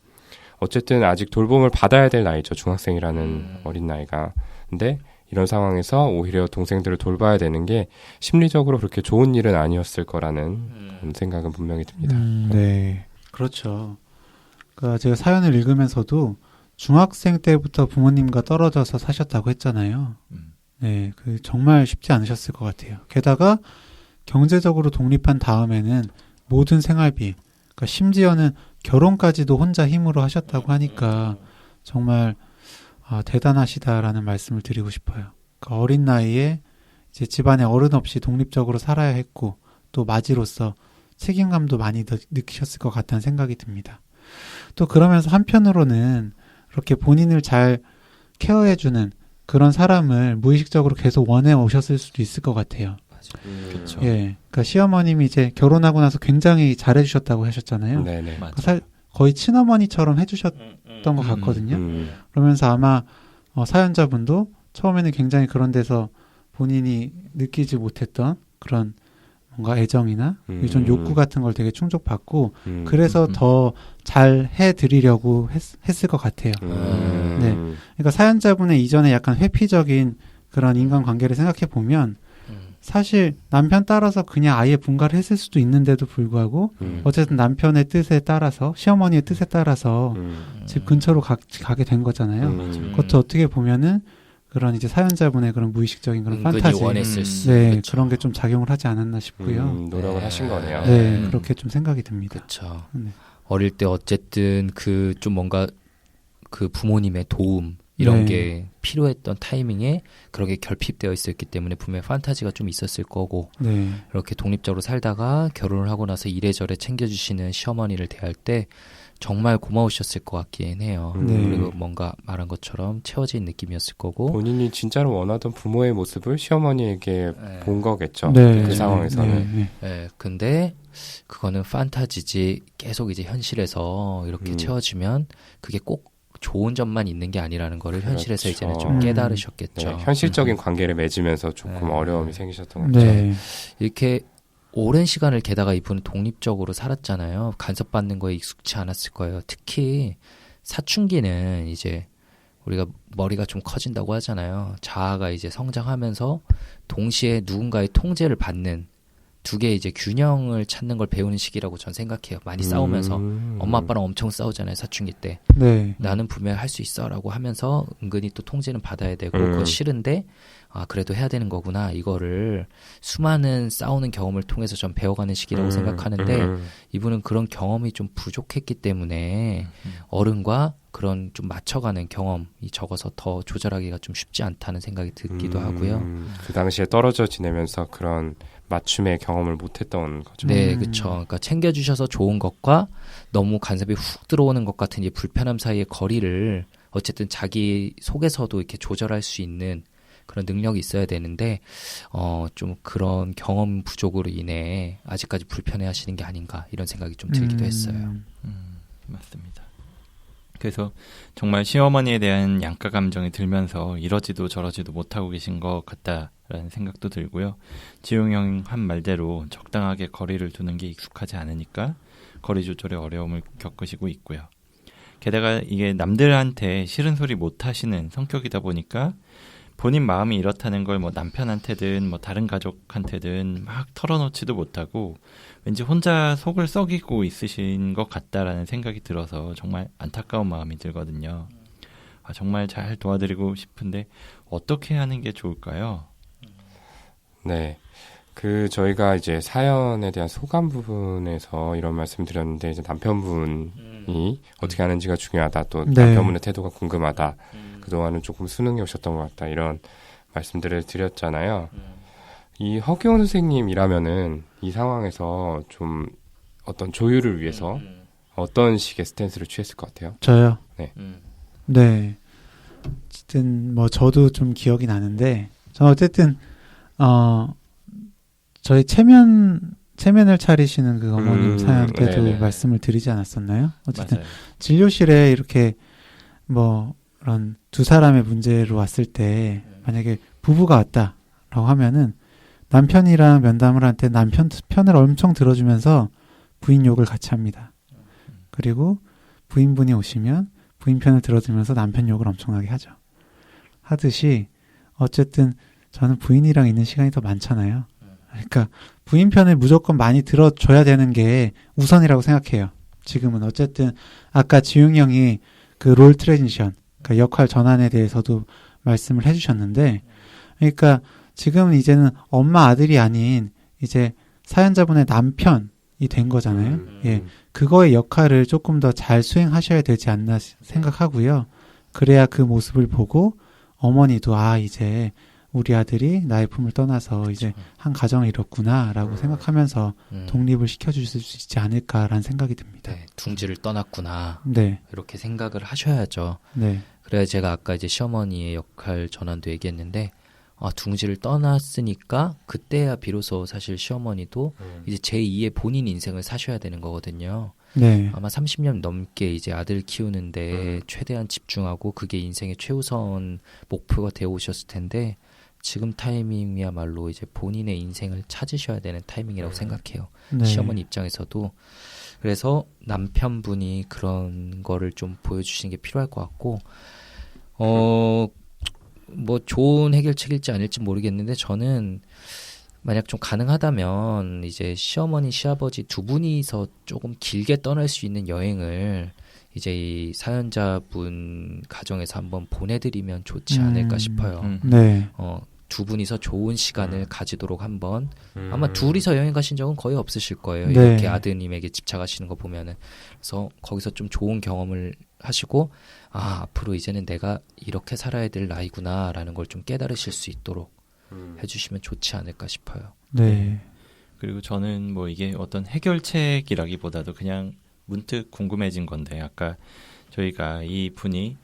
S2: 어쨌든 아직 돌봄을 받아야 될 나이죠. 중학생이라는 어린 나이가. 근데 이런 상황에서 오히려 동생들을 돌봐야 되는 게 심리적으로 그렇게 좋은 일은 아니었을 거라는 그런 생각은 분명히 듭니다.
S3: 네. 그렇죠. 그러니까 제가 사연을 읽으면서도 중학생 때부터 부모님과 떨어져서 사셨다고 했잖아요. 네, 그 정말 쉽지 않으셨을 것 같아요. 게다가 경제적으로 독립한 다음에는 모든 생활비, 그러니까 심지어는 결혼까지도 혼자 힘으로 하셨다고 하니까 정말 대단하시다라는 말씀을 드리고 싶어요. 그러니까 어린 나이에 이제 집안에 어른 없이 독립적으로 살아야 했고 또 마지로서 책임감도 많이 느끼셨을 것 같다는 생각이 듭니다. 또 그러면서 한편으로는 이렇게 본인을 잘 케어해주는 그런 사람을 무의식적으로 계속 원해 오셨을 수도 있을 것 같아요.
S1: 그렇죠.
S3: 예, 그러니까 시어머님이 이제 결혼하고 나서 굉장히 잘해주셨다고 하셨잖아요.
S2: 네네.
S1: 맞아.
S3: 거의 친어머니처럼 해주셨던 것 같거든요. 그러면서 아마 사연자분도 처음에는 굉장히 그런 데서 본인이 느끼지 못했던 그런 뭔가 애정이나 좀 욕구 같은 걸 되게 충족받고 그래서 더 잘 해드리려고 했을 것 같아요. 네, 그러니까 사연자분의 이전에 약간 회피적인 그런 인간관계를 생각해 보면 사실 남편 따라서 그냥 아예 분가를 했을 수도 있는데도 불구하고 어쨌든 남편의 뜻에 따라서 시어머니의 뜻에 따라서 집 근처로 가게 된 거잖아요. 그것도 어떻게 보면은 그런 이제 사연자분의 그런 무의식적인 그런 판타지,
S4: 원했을 수.
S3: 네,
S4: 그쵸.
S3: 그런 게 좀 작용을 하지 않았나 싶고요.
S2: 노력을 하신 거네요.
S3: 네, 그렇게 좀 생각이 듭니다.
S4: 그렇죠.
S3: 네.
S4: 어릴 때 어쨌든 그 좀 뭔가 그 부모님의 도움 이런
S3: 네.
S4: 게 필요했던 타이밍에 그렇게 결핍되어 있었기 때문에 분명히 판타지가 좀 있었을 거고,
S3: 네,
S4: 이렇게 독립적으로 살다가 결혼을 하고 나서 이래저래 챙겨주시는 시어머니를 대할 때 정말 고마우셨을 것 같긴 해요.
S3: 네.
S4: 그리고 뭔가 말한 것처럼 채워진 느낌이었을 거고.
S2: 본인이 진짜로 원하던 부모의 모습을 시어머니에게
S4: 네.
S2: 본 거겠죠.
S3: 네,
S2: 그 상황에서는.
S3: 네,
S4: 예, 근데 그거는 판타지지 계속 이제 현실에서 이렇게 채워지면 그게 꼭 좋은 점만 있는 게 아니라는 거를 현실에서
S2: 그렇죠.
S4: 이제는 좀 깨달으셨겠죠.
S2: 네, 현실적인 관계를 맺으면서 조금
S4: 네.
S2: 어려움이 생기셨던 거죠.
S3: 네,
S4: 이렇게 오랜 시간을 게다가 이분은 독립적으로 살았잖아요. 간섭받는 거에 익숙치 않았을 거예요. 특히 사춘기는 이제 우리가 머리가 좀 커진다고 하잖아요. 자아가 이제 성장하면서 동시에 누군가의 통제를 받는 두 개의 이제 균형을 찾는 걸 배우는 시기라고 전 생각해요. 많이 싸우면서 엄마 아빠랑 엄청 싸우잖아요. 사춘기 때.
S3: 네.
S4: 나는 분명히 할 수 있어라고 하면서 은근히 또 통제는 받아야 되고 그거 싫은데 그래도 해야 되는 거구나. 이거를 수많은 싸우는 경험을 통해서 전 배워가는 시기라고 생각하는데 이분은 그런 경험이 좀 부족했기 때문에 어른과 그런 좀 맞춰가는 경험이 적어서 더 조절하기가 좀 쉽지 않다는 생각이 들기도 하고요.
S2: 그 당시에 떨어져 지내면서 그런 맞춤의 경험을 못했던 거죠.
S4: 네, 그렇죠. 그러니까 챙겨주셔서 좋은 것과 너무 간섭이 훅 들어오는 것 같은 이 불편함 사이의 거리를 어쨌든 자기 속에서도 이렇게 조절할 수 있는 그런 능력이 있어야 되는데 좀 그런 경험 부족으로 인해 아직까지 불편해하시는 게 아닌가 이런 생각이 좀 들기도 했어요.
S1: 맞습니다. 그래서 정말 시어머니에 대한 양가 감정이 들면서 이러지도 저러지도 못하고 계신 것 같다라는 생각도 들고요. 지용 형 한 말대로 적당하게 거리를 두는 게 익숙하지 않으니까 거리 조절에 어려움을 겪으시고 있고요. 게다가 이게 남들한테 싫은 소리 못 하시는 성격이다 보니까 본인 마음이 이렇다는 걸 뭐 남편한테든 뭐 다른 가족한테든 막 털어놓지도 못하고 왠지 혼자 속을 썩이고 있으신 것 같다라는 생각이 들어서 정말 안타까운 마음이 들거든요. 정말 잘 도와드리고 싶은데 어떻게 하는 게 좋을까요?
S2: 네. 저희가 이제 사연에 대한 소감 부분에서 이런 말씀 드렸는데, 이제 남편분이 어떻게 하는지가 중요하다. 또
S3: 네.
S2: 남편분의 태도가 궁금하다. 그동안은 조금 수능이 오셨던 것 같다. 이런 말씀들을 드렸잖아요. 이 허기원 선생님이라면은 이 상황에서 좀 어떤 조율을 위해서 어떤 식의 스탠스를 취했을 것 같아요?
S3: 저요?
S2: 네.
S3: 네. 어쨌든 뭐 저도 좀 기억이 나는데 저는 어쨌든 저희 체면을 차리시는 그 어머님 사연 때도
S2: 네네.
S3: 말씀을 드리지 않았었나요? 어쨌든
S1: 맞아요.
S3: 진료실에 이렇게 뭐 그런 두 사람의 문제로 왔을 때 만약에 부부가 왔다라고 하면은 남편이랑 면담을 할 때 남편 편을 엄청 들어주면서 부인 욕을 같이 합니다. 그리고 부인분이 오시면 부인 편을 들어주면서 남편 욕을 엄청나게 하죠. 하듯이 어쨌든 저는 부인이랑 있는 시간이 더 많잖아요. 그러니까 부인 편을 무조건 많이 들어줘야 되는 게 우선이라고 생각해요. 지금은 어쨌든 아까 지웅이 형이 그 롤 트랜지션, 그러니까 역할 전환에 대해서도 말씀을 해주셨는데, 그러니까 지금은 이제는 엄마 아들이 아닌 이제 사연자분의 남편이 된 거잖아요. 예, 그거의 역할을 조금 더 잘 수행하셔야 되지 않나 생각하고요. 그래야 그 모습을 보고 어머니도 이제 우리 아들이 나의 품을 떠나서 이제 한 가정을 이뤘구나라고 생각하면서 독립을 시켜주실 수 있지 않을까라는 생각이 듭니다.
S4: 네, 둥지를 떠났구나.
S3: 네,
S4: 이렇게 생각을 하셔야죠.
S3: 네,
S4: 그래야 제가 아까 이제 시어머니의 역할 전환도 얘기했는데 둥지를 떠났으니까 그때야 비로소 사실 시어머니도 이제 제2의 본인 인생을 사셔야 되는 거거든요.
S3: 네,
S4: 아마 30년 넘게 이제 아들 키우는데 최대한 집중하고 그게 인생의 최우선 목표가 되어 오셨을 텐데 지금 타이밍이야말로 이제 본인의 인생을 찾으셔야 되는 타이밍이라고 생각해요.
S3: 네.
S4: 시어머니 입장에서도. 그래서 남편분이 그런 거를 좀 보여주시는 게 필요할 것 같고 뭐 좋은 해결책일지 아닐지 모르겠는데 저는 만약 좀 가능하다면 이제 시어머니 시아버지 두 분이서 조금 길게 떠날 수 있는 여행을 이제 이 사연자분 가정에서 한번 보내드리면 좋지 않을까 싶어요.
S3: 네,
S4: 두 분이서 좋은 시간을 가지도록 한번 아마 둘이서 여행 가신 적은 거의 없으실 거예요.
S3: 네.
S4: 이렇게 아드님에게 집착하시는 거 보면은. 그래서 거기서 좀 좋은 경험을 하시고 앞으로 이제는 내가 이렇게 살아야 될 나이구나라는 걸 좀 깨달으실 수 있도록 해주시면 좋지 않을까 싶어요.
S3: 네,
S1: 그리고 저는 뭐 이게 어떤 해결책이라기보다도 그냥 문득 궁금해진 건데 아까 저희가 이 분이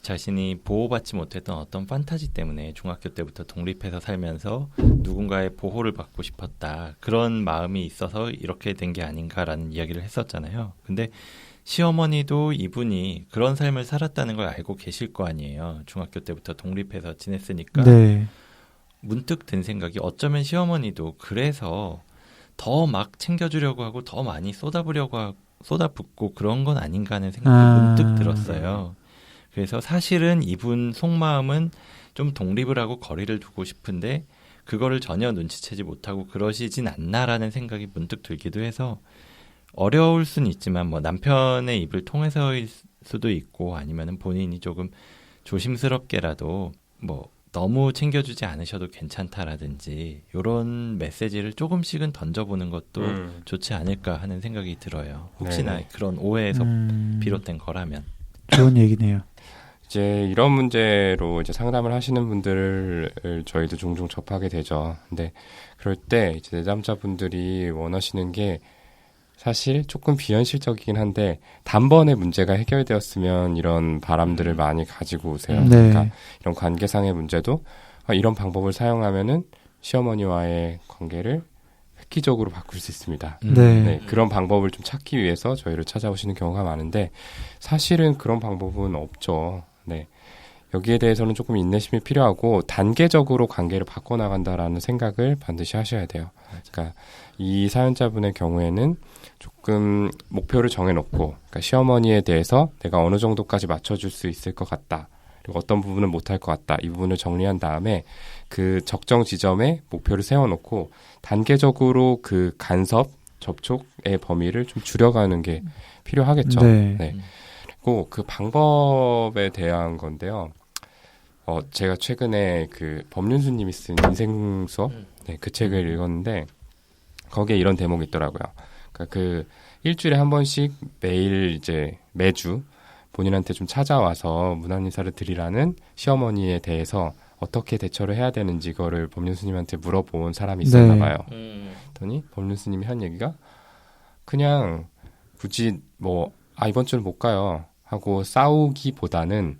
S1: 자신이 보호받지 못했던 어떤 판타지 때문에 중학교 때부터 독립해서 살면서 누군가의 보호를 받고 싶었다. 그런 마음이 있어서 이렇게 된 게 아닌가라는 이야기를 했었잖아요. 근데 시어머니도 이분이 그런 삶을 살았다는 걸 알고 계실 거 아니에요. 중학교 때부터 독립해서 지냈으니까.
S3: 네,
S1: 문득 든 생각이 어쩌면 시어머니도 그래서 더 막 챙겨주려고 하고 더 많이 쏟아붓고 그런 건 아닌가 하는 생각이 문득 들었어요. 그래서 사실은 이분 속마음은 좀 독립을 하고 거리를 두고 싶은데 그거를 전혀 눈치채지 못하고 그러시진 않나라는 생각이 문득 들기도 해서 어려울 수는 있지만 뭐 남편의 입을 통해서일 수도 있고 아니면은 본인이 조금 조심스럽게라도 뭐 너무 챙겨주지 않으셔도 괜찮다라든지 이런 메시지를 조금씩은 던져보는 것도 좋지 않을까 하는 생각이 들어요. 혹시나
S2: 네네.
S1: 그런 오해에서 비롯된 거라면.
S3: 좋은 얘기네요.
S2: 이제 이런 문제로 이제 상담을 하시는 분들을 저희도 종종 접하게 되죠. 근데 그럴 때 이제 내담자분들이 원하시는 게 사실 조금 비현실적이긴 한데 단번에 문제가 해결되었으면 이런 바람들을 많이 가지고 오세요.
S3: 네.
S2: 그러니까 이런 관계상의 문제도 이런 방법을 사용하면은 시어머니와의 관계를 획기적으로 바꿀 수 있습니다.
S3: 네.
S2: 네, 그런 방법을 좀 찾기 위해서 저희를 찾아오시는 경우가 많은데 사실은 그런 방법은 없죠. 네. 여기에 대해서는 조금 인내심이 필요하고 단계적으로 관계를 바꿔나간다라는 생각을 반드시 하셔야 돼요. 그러니까 이 사연자분의 경우에는 조금 목표를 정해놓고 그러니까 시어머니에 대해서 내가 어느 정도까지 맞춰줄 수 있을 것 같다. 그리고 어떤 부분은 못할 것 같다. 이 부분을 정리한 다음에 그 적정 지점에 목표를 세워놓고 단계적으로 그 간섭, 접촉의 범위를 좀 줄여가는 게 필요하겠죠.
S3: 네.
S2: 네. 그리고 그 방법에 대한 건데요. 제가 최근에 그 법륜수님이 쓴 인생 수업, 네, 그 책을 읽었는데 거기에 이런 대목이 있더라고요. 그러니까 그 일주일에 한 번씩 매일 이제 매주 본인한테 좀 찾아와서 문안 인사를 드리라는 시어머니에 대해서 어떻게 대처를 해야 되는지 그거를 법륜스님한테 물어본 사람이 있었나
S3: 네.
S2: 봐요. 그랬더니 법륜스님이 한 얘기가 그냥 굳이 뭐 이번 주는 못 가요 하고 싸우기보다는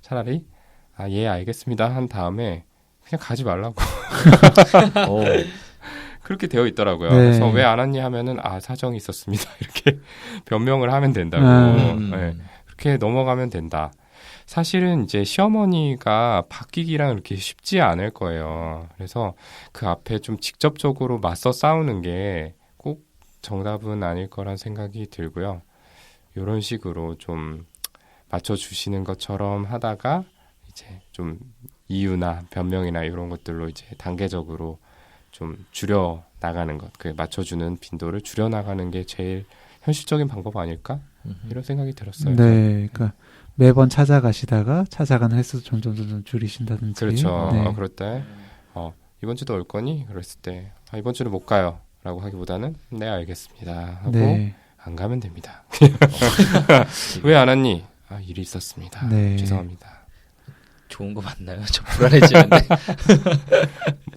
S2: 차라리 예 알겠습니다 한 다음에 그냥 가지 말라고 그렇게 되어 있더라고요.
S3: 네.
S2: 그래서 왜 안 왔니 하면은 사정이 있었습니다 이렇게 변명을 하면 된다고. 네. 그렇게 넘어가면 된다. 사실은 이제 시어머니가 바뀌기랑 그렇게 쉽지 않을 거예요. 그래서 그 앞에 좀 직접적으로 맞서 싸우는 게 꼭 정답은 아닐 거란 생각이 들고요. 이런 식으로 좀 맞춰주시는 것처럼 하다가 이제 좀 이유나 변명이나 이런 것들로 이제 단계적으로 좀 줄여 나가는 것, 그 맞춰주는 빈도를 줄여 나가는 게 제일 현실적인 방법 아닐까? 이런 생각이 들었어요.
S3: 네, 그러니까 매번 찾아가시다가 찾아가는 횟수 점점 줄이신다든지.
S2: 그렇죠.
S3: 네.
S2: 그럴 때 이번 주도 올 거니? 그랬을 때 이번 주는 못 가요. 라고 하기보다는 네 알겠습니다 하고
S3: 네.
S2: 안 가면 됩니다. 왜 안 왔니? 일이 있었습니다.
S3: 네.
S2: 죄송합니다.
S4: 좋은 거 맞나요? 저 불안해지는데.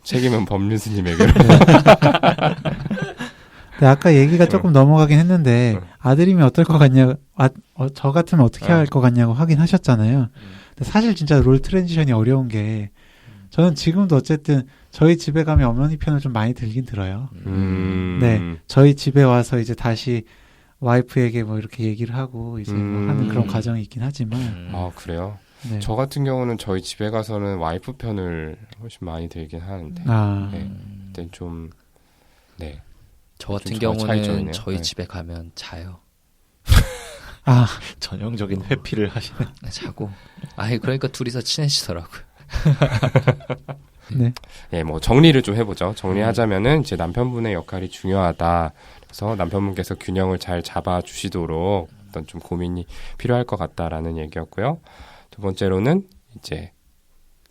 S2: 책임은 법륜스님에게로.
S3: 네, 아까 얘기가 조금 넘어가긴 했는데 아들이면 어떨 것 같냐, 저 같으면 어떻게 할 것 같냐고 하긴 하셨잖아요. 근데 사실 진짜 롤 트랜지션이 어려운 게 저는 지금도 어쨌든 저희 집에 가면 어머니 편을 좀 많이 들긴 들어요. 네, 저희 집에 와서 이제 다시 와이프에게 뭐 이렇게 얘기를 하고 이제 뭐 하는 그런 과정이 있긴 하지만.
S2: 그래요?
S3: 네.
S2: 저 같은 경우는 저희 집에 가서는 와이프 편을 훨씬 많이 들긴 하는데. 네. 그때 좀 네.
S4: 저 같은
S2: 좀 차이점이네요.
S4: 경우는 저희
S2: 네.
S4: 집에 가면 자요.
S1: 전형적인 회피를 하시는.
S4: 자고. 그러니까 둘이서 친해지더라고요.
S3: 네.
S2: 예, 뭐 정리를 좀 해보죠. 정리하자면은 이제 남편분의 역할이 중요하다. 그래서 남편분께서 균형을 잘 잡아주시도록 어떤 좀 고민이 필요할 것 같다라는 얘기였고요. 두 번째로는 이제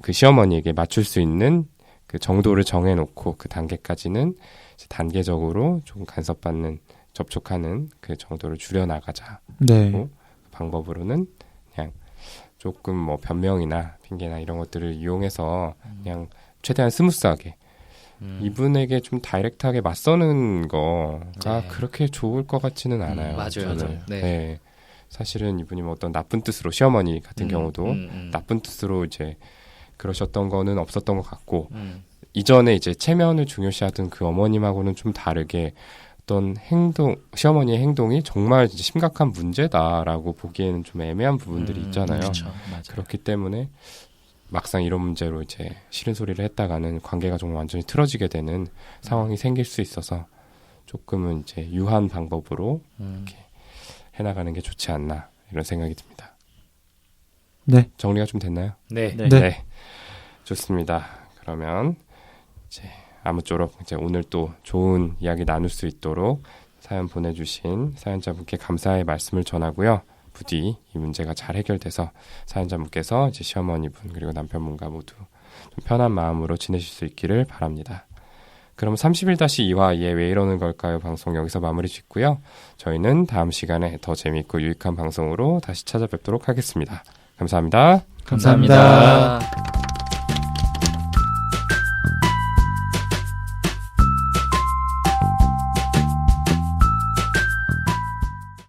S2: 그 시어머니에게 맞출 수 있는 그 정도를 정해놓고 그 단계까지는 이제 단계적으로 조금 간섭받는 접촉하는 그 정도를 줄여나가자.
S3: 네.
S2: 그 방법으로는 그냥 조금 뭐 변명이나 핑계나 이런 것들을 이용해서 그냥 최대한 스무스하게 이분에게 좀 다이렉트하게 맞서는 거가
S4: 네.
S2: 그렇게 좋을 것 같지는 않아요.
S4: 맞아요.
S2: 저는.
S4: 네.
S2: 네. 사실은 이분이 뭐 어떤 나쁜 뜻으로 시어머니 같은 경우도 나쁜 뜻으로 이제 그러셨던 거는 없었던 것 같고 이전에 이제 체면을 중요시하던 그 어머님하고는 좀 다르게 어떤 시어머니의 행동이 정말 이제 심각한 문제다라고 보기에는 좀 애매한 부분들이 있잖아요.
S4: 그렇죠.
S2: 그렇기 때문에 막상 이런 문제로 이제 싫은 소리를 했다가는 관계가 정말 완전히 틀어지게 되는 상황이 생길 수 있어서 조금은 이제 유한 방법으로 이렇게 해나가는 게 좋지 않나 이런 생각이 듭니다.
S3: 네.
S2: 정리가 좀 됐나요?
S4: 네.
S3: 네.
S2: 좋습니다. 그러면 이제 아무쪼록 이제 오늘 또 좋은 이야기 나눌 수 있도록 사연 보내주신 사연자분께 감사의 말씀을 전하고요. 부디 이 문제가 잘 해결돼서 사연자분께서 이제 시어머니분 그리고 남편분과 모두 좀 편한 마음으로 지내실 수 있기를 바랍니다. 그럼 31-2화 얘 왜 이러는 걸까요? 방송 여기서 마무리 짓고요. 저희는 다음 시간에 더 재미있고 유익한 방송으로 다시 찾아뵙도록 하겠습니다. 감사합니다.
S3: 감사합니다.